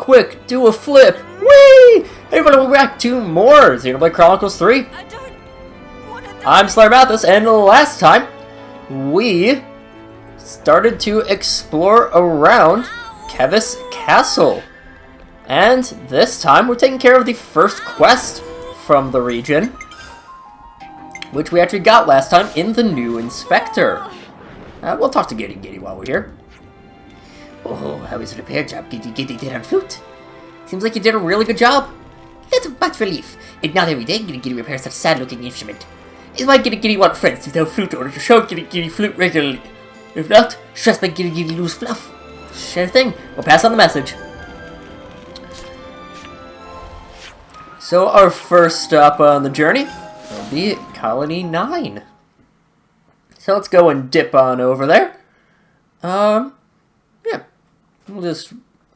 Quick, do a flip! Whee! Hey everybody, welcome back to more Xenoblade Chronicles 3. I'm SlayerMathis, and last time we started to explore around Kevis Castle. And this time we're taking care of the first quest from the region, which we actually got last time in the new Inspector. We'll talk to Giddy while we're here. Oh, how is the repair job Giddy did on flute? Seems like you did a really good job. It's much relief. And not every day Giddy repairs such sad-looking instrument. Is why Giddy want friends without flute in order to show Giddy flute regularly. If not, stress make Giddy lose fluff. Sure thing. We'll pass on the message. So our first stop on the journey will be Colony 9. So let's go and dip on over there. Yeah. We'll just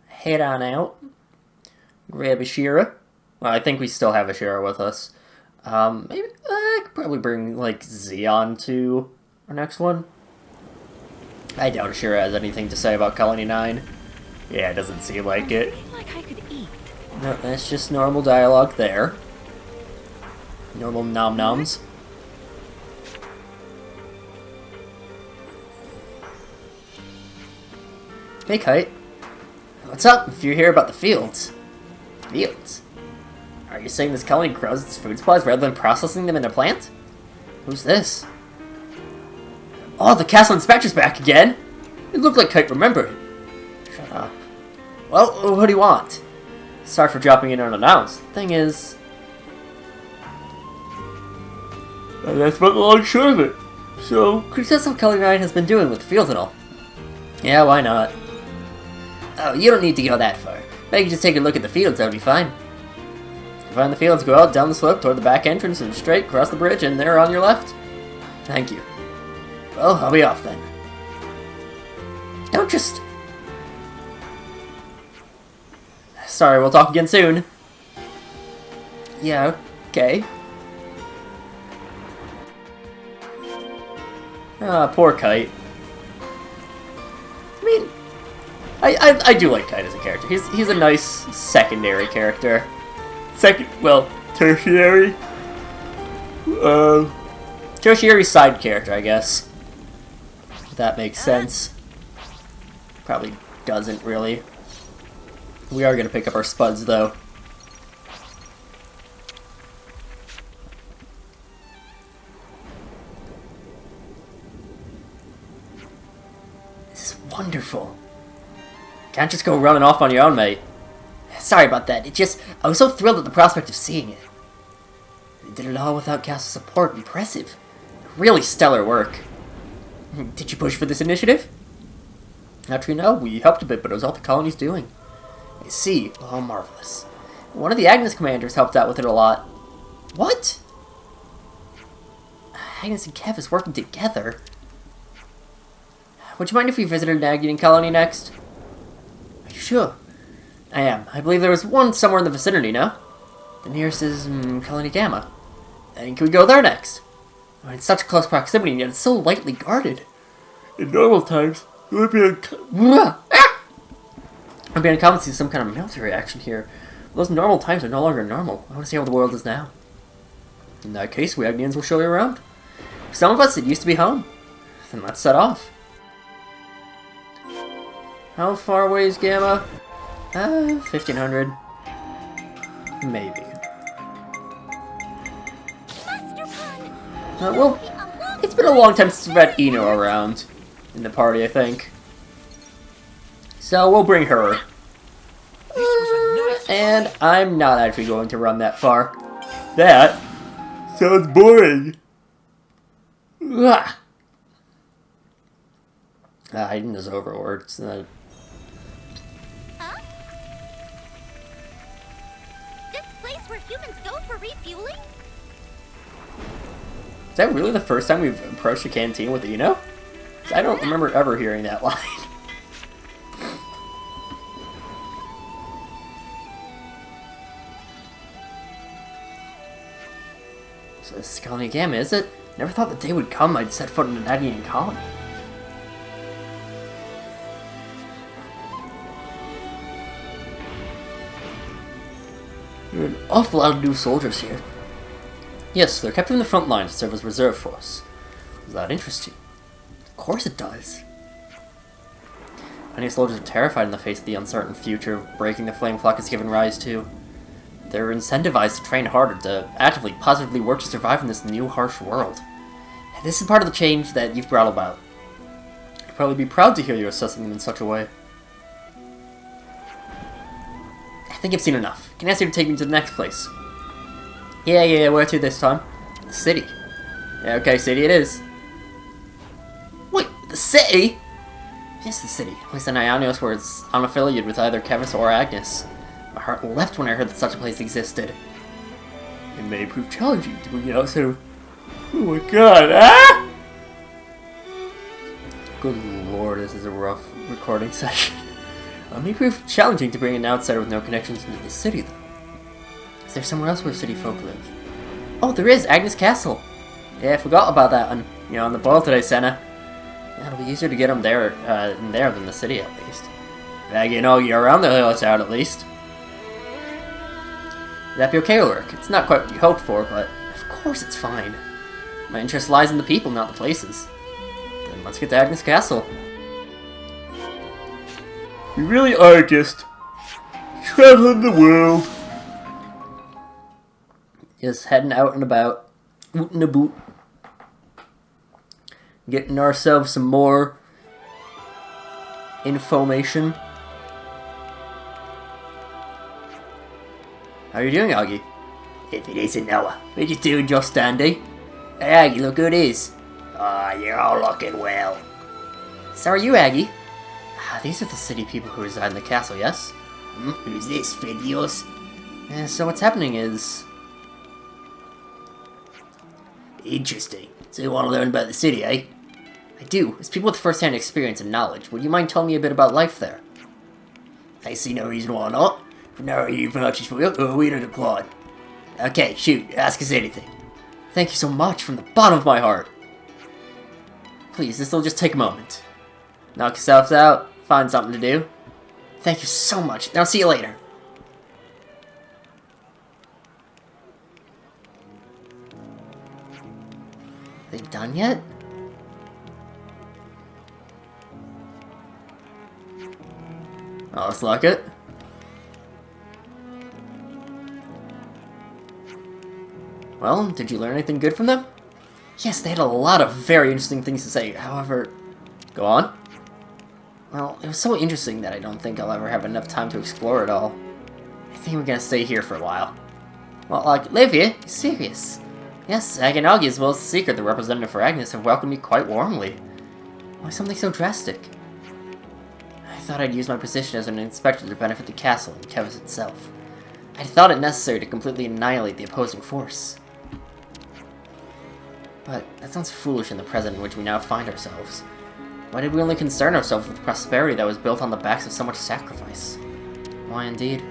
head on out. Grab a Shira. Well, I think we still have a Shira with us. Maybe I could probably bring, like, Xeon to our next one. I doubt Shira has anything to say about Colony 9. Yeah, it doesn't seem like it. Like I could eat. No, that's just normal dialogue there. Normal nom-noms. Hey, Kite. What's up if you're here about the fields? Fields? Are you saying this colony grows its food supplies rather than processing them in a plant? Who's this? Oh, the castle inspector's back again! It looked like Kite remembered. Shut up. Well, what do you want? Sorry for dropping in unannounced. Thing is... that's about the long short of it. So, could you tell us how Colony 9 has been doing with the fields and all? Yeah, why not? Oh, you don't need to go that far. Maybe you can just take a look at the fields, that would be fine. If you find the fields, go out down the slope toward the back entrance and straight across the bridge, and they're on your left. Thank you. Well, I'll be off then. Don't just... Sorry, we'll talk again soon. Yeah, okay. Ah, poor Kite. I mean, I do like Kite as a character. He's a nice secondary character. Tertiary? Tertiary side character, I guess. If that makes sense. Probably doesn't, really. We are going to pick up our spuds, though. This is wonderful. Can't just go running off on your own, mate. Sorry about that. I was so thrilled at the prospect of seeing it. They did it all without castle support. Impressive. Really stellar work. Did you push for this initiative? Actually, no. We helped a bit, but it was all the colony's doing. I see. Oh, marvelous. One of the Agnes commanders helped out with it a lot. What? Agnes and Kev is working together. Would you mind if we visited an Agnes colony next? Are you sure? I am. I believe there was one somewhere in the vicinity, no? The nearest is Colony Gamma. And can we go there next? Oh, it's such close proximity, and yet it's so lightly guarded. In normal times, it would be I'd be uncommon to see some kind of military action here. Those normal times are no longer normal. I want to see how the world is now. In that case, we Agnians will show you around. For some of us, it used to be home. Then let's set off. How far away is Gamma? 1,500. Maybe. Well, it's been a long time since we've had Eno around in the party, I think. So we'll bring her. And I'm not actually going to run that far. That sounds boring. Hiding is overworked. Huh? This place where humans go for refueling? Is that really the first time we've approached a canteen with Eno? I don't remember ever hearing that line. So this is Colony Gamma, is it? Never thought the day would come I'd set foot in an Agnian colony. There are an awful lot of new soldiers here. Yes, they're kept in the front line to serve as reserve force. Does that interest you? Of course it does. Many soldiers are terrified in the face of the uncertain future of breaking the flame clock has given rise to. They're incentivized to train harder, to actively, positively work to survive in this new, harsh world. And this is part of the change that you've brought about. I'd probably be proud to hear you assessing them in such a way. I think I've seen enough. Can I ask you to take me to the next place? Yeah, where to this time? The city. Yeah, okay, city it is. Wait, the city? Yes, the city. A place in Ionios where it's unaffiliated with either Kevis or Agnes. My heart leapt when I heard that such a place existed. It may prove challenging to bring it out, so... Oh my god, ah! Good lord, this is a rough recording session. It may prove challenging to bring an outsider with no connections into the city, though. Is there somewhere else where city folk live? Oh, there is! Agnes Castle! Yeah, I forgot about that on the ball today, Senna. Yeah, it'll be easier to get them there, than the city, at least. You're around the hillside, at least. That'd be okay, Ulrich. It's not quite what you hoped for, but of course it's fine. My interest lies in the people, not the places. Then let's get to Agnes Castle. We really are just traveling the world. Just heading out and about, oot and a boot. Getting ourselves some more information. How are you doing, Aggie? If it isn't Noah. What you doing, just Andy? Hey, Aggie, look who it is. Ah, you're all looking well. So are you, Aggie? These are the city people who reside in the castle, yes? Who's this, Fidios? So what's happening is... Interesting. So you want to learn about the city, eh? I do. As people with first-hand experience and knowledge, would you mind telling me a bit about life there? I see no reason why not. For now, you vouches for you, or we don't applaud. Okay, shoot, ask us anything. Thank you so much from the bottom of my heart. Please, this'll just take a moment. Knock yourselves out, find something to do. Thank you so much. Now see you later. Are they done yet? Oh, looks like it. Well, did you learn anything good from them? Yes, they had a lot of very interesting things to say, however... Go on. Well, it was so interesting that I don't think I'll ever have enough time to explore it all. I think we're gonna stay here for a while. Well, like, live here? You're serious? Yes, Aganagi as well as the Seeker, the representative for Agnes, have welcomed me quite warmly. Why something so drastic? I thought I'd use my position as an inspector to benefit the castle and Kevis itself. I thought it necessary to completely annihilate the opposing force. But that sounds foolish in the present in which we now find ourselves. Why did we only concern ourselves with the prosperity that was built on the backs of so much sacrifice? Why indeed?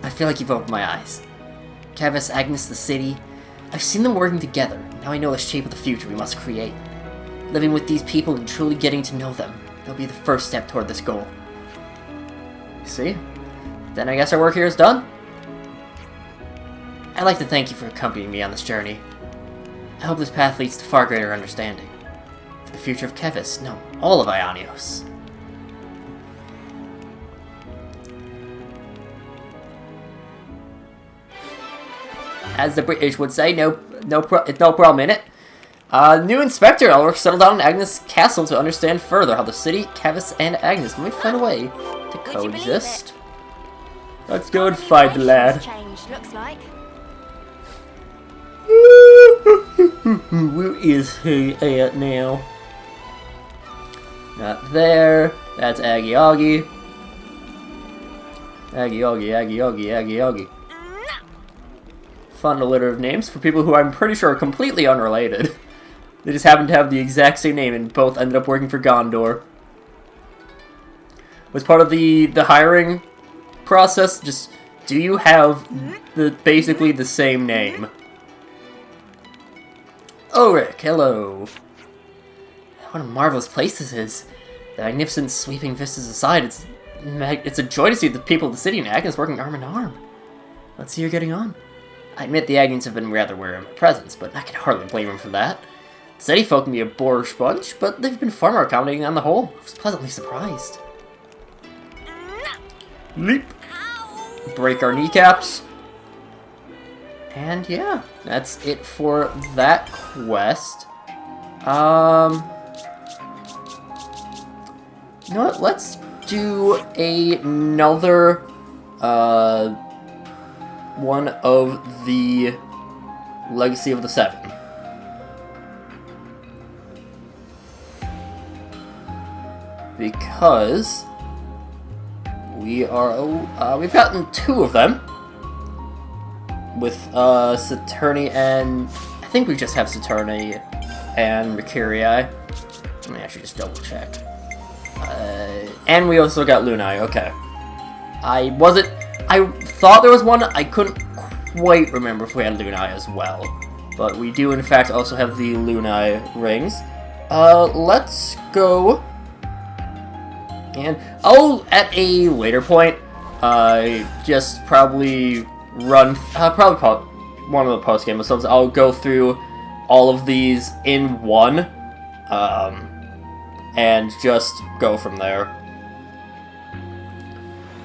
I feel like you've opened my eyes. Kevis, Agnes, the city. I've seen them working together. Now I know the shape of the future we must create. Living with these people and truly getting to know them. That'll be the first step toward this goal. See? Then I guess our work here is done? I'd like to thank you for accompanying me on this journey. I hope this path leads to far greater understanding. For the future of Kevis, no, all of Ionios. As the British would say, no problem in it. New inspector, I'll settle down in Agnes Castle to understand further how the city, Kevis, and Agnes might find a way to coexist. Let's go and find the lad. Changed, looks like. Where is he at now? Not there. That's Aggie Augie. Aggie Augie, Aggie Augie, Aggie Augie. Fun litter of names for people who I'm pretty sure are completely unrelated. They just happen to have the exact same name and both ended up working for Gondor. Was part of the hiring process, just, do you have basically the same name? Oh, Rick, hello. What a marvelous place this is. The magnificent sweeping vistas aside, it's a joy to see the people of the city and Agnes working arm in arm. Let's see you're getting on. I admit the Agnians have been rather wary of my presence, but I can hardly blame them for that. City folk can be a boorish bunch, but they've been far more accommodating on the whole. I was pleasantly surprised. Leap! Break our kneecaps. And yeah, that's it for that quest. You know what? Let's do another one of the Legacy of the Seven. Because we've gotten 2 of them with Saturni and I think we just have Saturni and Mercurii. Let me actually just double check. And we also got Lunai. Okay. I thought there was one. I couldn't quite remember if we had Lunai as well, but we do in fact also have the Lunai rings. Let's go. And I'll, at a later point, just probably run, one of the post-game episodes, I'll go through all of these in one, and just go from there.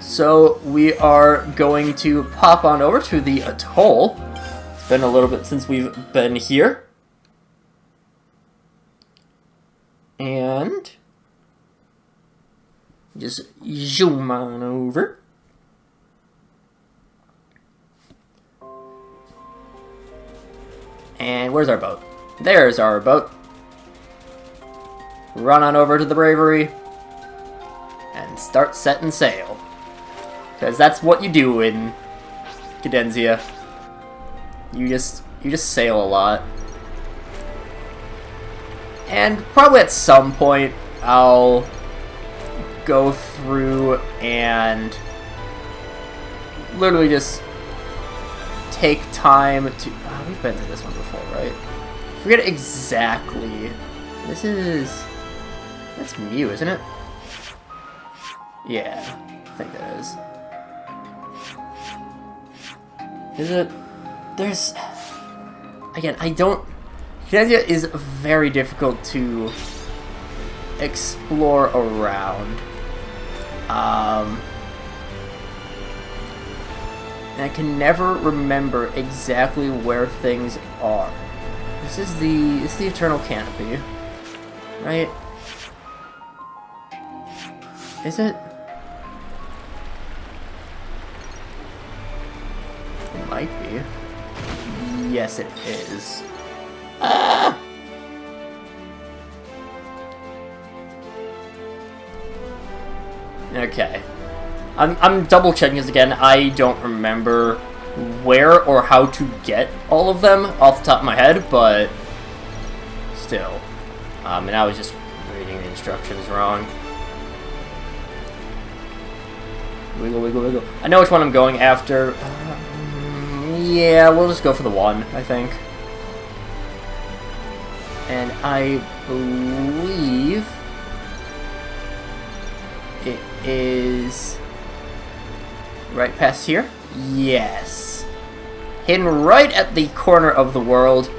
So, we are going to pop on over to the atoll. It's been a little bit since we've been here. And just zoom on over. And where's our boat? There's our boat. Run on over to the Bravery and start setting sail. Because that's what you do in Cadenzia. You just sail a lot. And probably at some point I'll go through and literally just take time to... Oh, we've been through this one before, right? I forget exactly. This is... That's Mew, isn't it? Yeah, I think that is. Is it? There's... Again, I don't... Cadenzia is very difficult to explore around. And I can never remember exactly where things are. This is the Eternal Canopy, right? Is it? It might be. Yes, it is. Ah! Okay. I'm double checking this again. I don't remember where or how to get all of them off the top of my head, but still. And I was just reading the instructions wrong. Wiggle, wiggle, wiggle. I know which one I'm going after. Yeah, we'll just go for the one, I think. And I believe it is right past here? Yes. Hidden right at the corner of the world.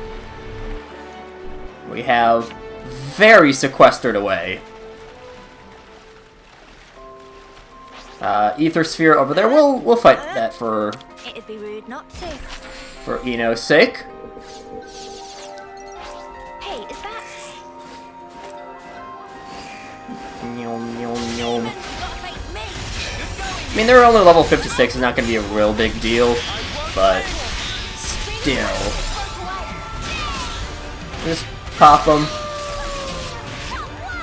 We have very sequestered away. Ether Sphere over there. We'll fight that for... It'd be rude not to. For Ino's sake. Hey, is that... Nyom, nyom, nyom. I mean, they're only level 56, it's not going to be a real big deal, but still. Just pop them.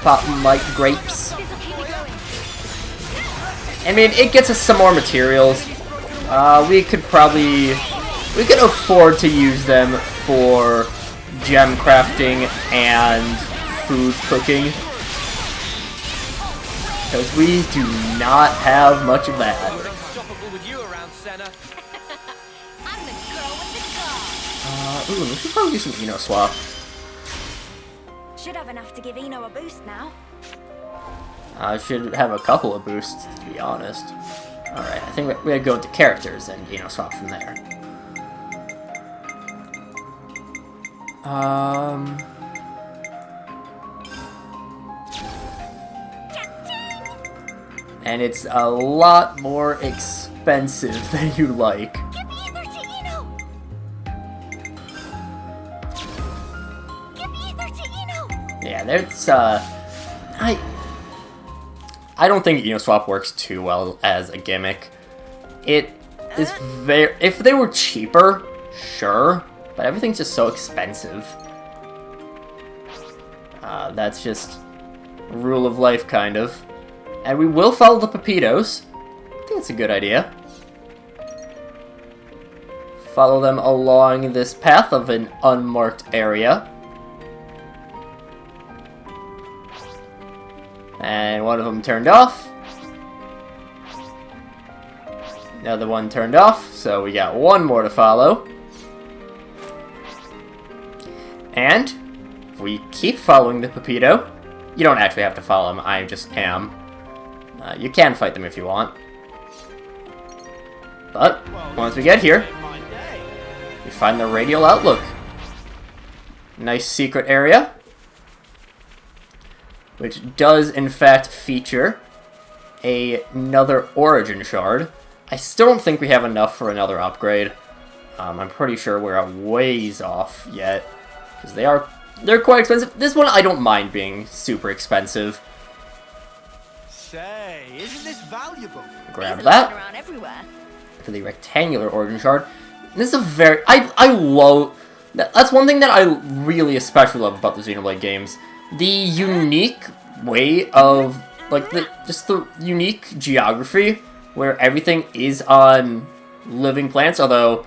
Pop them like grapes. I mean, it gets us some more materials. We could afford to use them for gem crafting and food cooking. Because we do not have much of that. Ooh, we should probably do some Ino swap. Should have enough to give Ino a boost now. I should have a couple of boosts, to be honest. Alright, I think we gotta go into characters and, you know, swap from there. And it's a lot more expensive than you like. Give me either to Eno. Give me either to Eno. Yeah, there's, I don't think Uniswap works too well as a gimmick. It is very... If they were cheaper, sure, but everything's just so expensive. That's just rule of life, kind of. And we will follow the Pepitos. I think that's a good idea. Follow them along this path of an unmarked area. And one of them turned off. The other one turned off, so we got one more to follow. And if we keep following the Pepito, you don't actually have to follow him, I just am. You can fight them if you want. But once we get here, we find the radial outlook. Nice secret area, which does in fact feature another origin shard. I still don't think we have enough for another upgrade. I'm pretty sure we're a ways off yet, because they're quite expensive. This one I don't mind being super expensive. Say, isn't this valuable? Grab that Around everywhere. for the rectangular origin shard. This is a very... I love... That's one thing that I really especially love about the Xenoblade games. The unique way of... Like, just the unique geography where everything is on living plants, although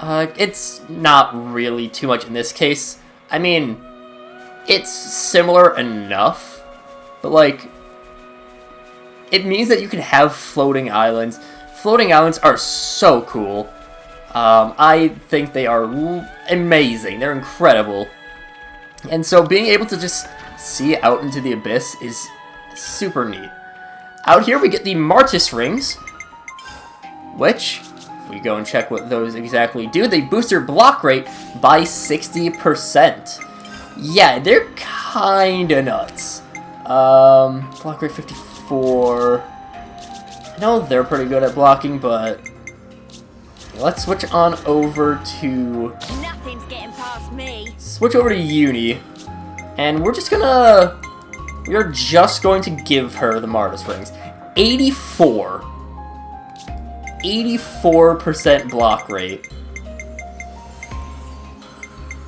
it's not really too much in this case. I mean, it's similar enough, but, like, it means that you can have floating islands. Floating islands are so cool. I think they are amazing. They're incredible. And so being able to just see out into the abyss is super neat. Out here we get the Martis rings, which, if we go and check what those exactly do, they boost your block rate by 60%. Yeah, they're kinda nuts. Block rate 54. I know they're pretty good at blocking, but let's switch on over to... Nothing's getting past me. Switch over to Uni, and we're just gonna... We are just going to give her the Martis rings. 84. 84% block rate.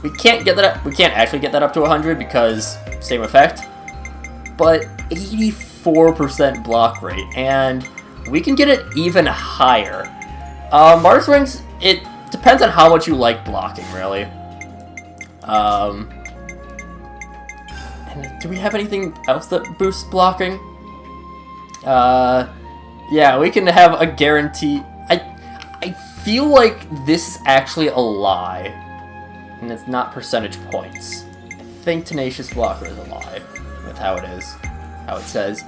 We can't get that. We can't actually get that up to 100 because same effect. But 84% block rate, and we can get it even higher. Martis rings. It depends on how much you like blocking, really. And do we have anything else that boosts blocking? Yeah, we can have a guarantee. I feel like this is actually a lie, and it's not percentage points. I think Tenacious Blocker is a lie with how it is, how it says.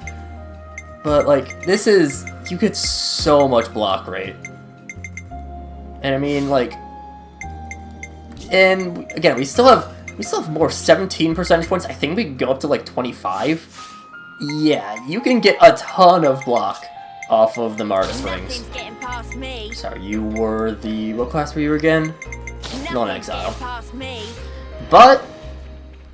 But like, this is, you get so much block rate, and I mean, like, and again, we still have more 17 percentage points. I think we can go up to like 25. Yeah, you can get a ton of block off of the Martis rings. Getting past me. Sorry, you were the... What class were you again? Non-exile. Past me. But,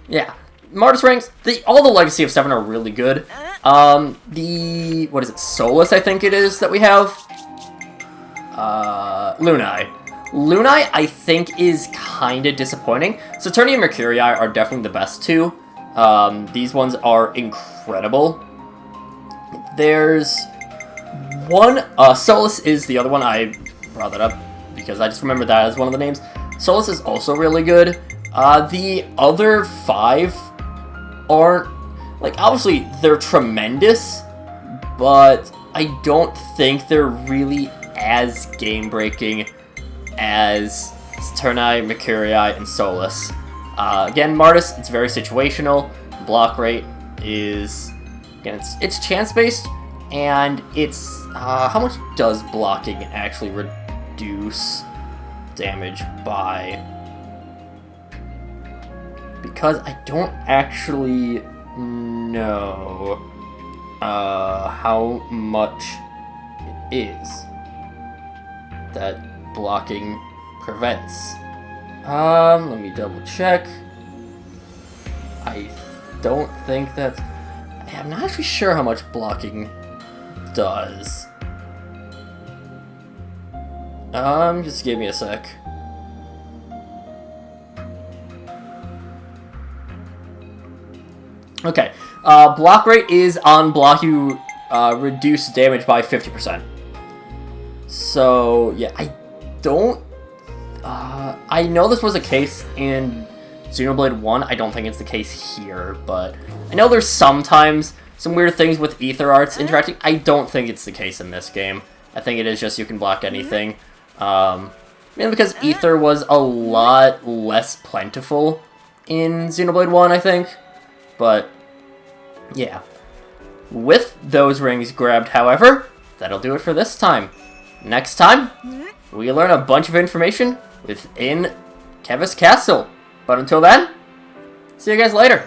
yeah. Martis rings, all the Legacy of 7 are really good. The... What is it? Solus, I think it is, that we have? Lunai. Lunai, I think, is kind of disappointing. Saturnia and Mercurii are definitely the best two. These ones are incredible. There's one, Solus is the other one. I brought that up because I just remember that as one of the names. Solus is also really good. The other 5 aren't, like, obviously they're tremendous, but I don't think they're really as game-breaking as Saturnia, Mercurii, and Solus. Again, Martis, it's very situational. Block rate is, again, it's chance-based, And it's... how much does blocking actually reduce damage by? Because I don't actually know how much it is that blocking prevents. Let me double check. I don't think that's... I'm not actually sure how much blocking does. Just give me a sec. Okay, block rate is on block you reduce damage by 50%. So, yeah, I don't... I know this was a case in Xenoblade 1. I don't think it's the case here, but I know there's sometimes some weird things with Ether Arts interacting. I don't think it's the case in this game. I think it is just you can block anything. Mainly because Ether was a lot less plentiful in Xenoblade 1, I think. But, yeah. With those rings grabbed, however, that'll do it for this time. Next time, we learn a bunch of information within Kevis Castle. But until then, see you guys later.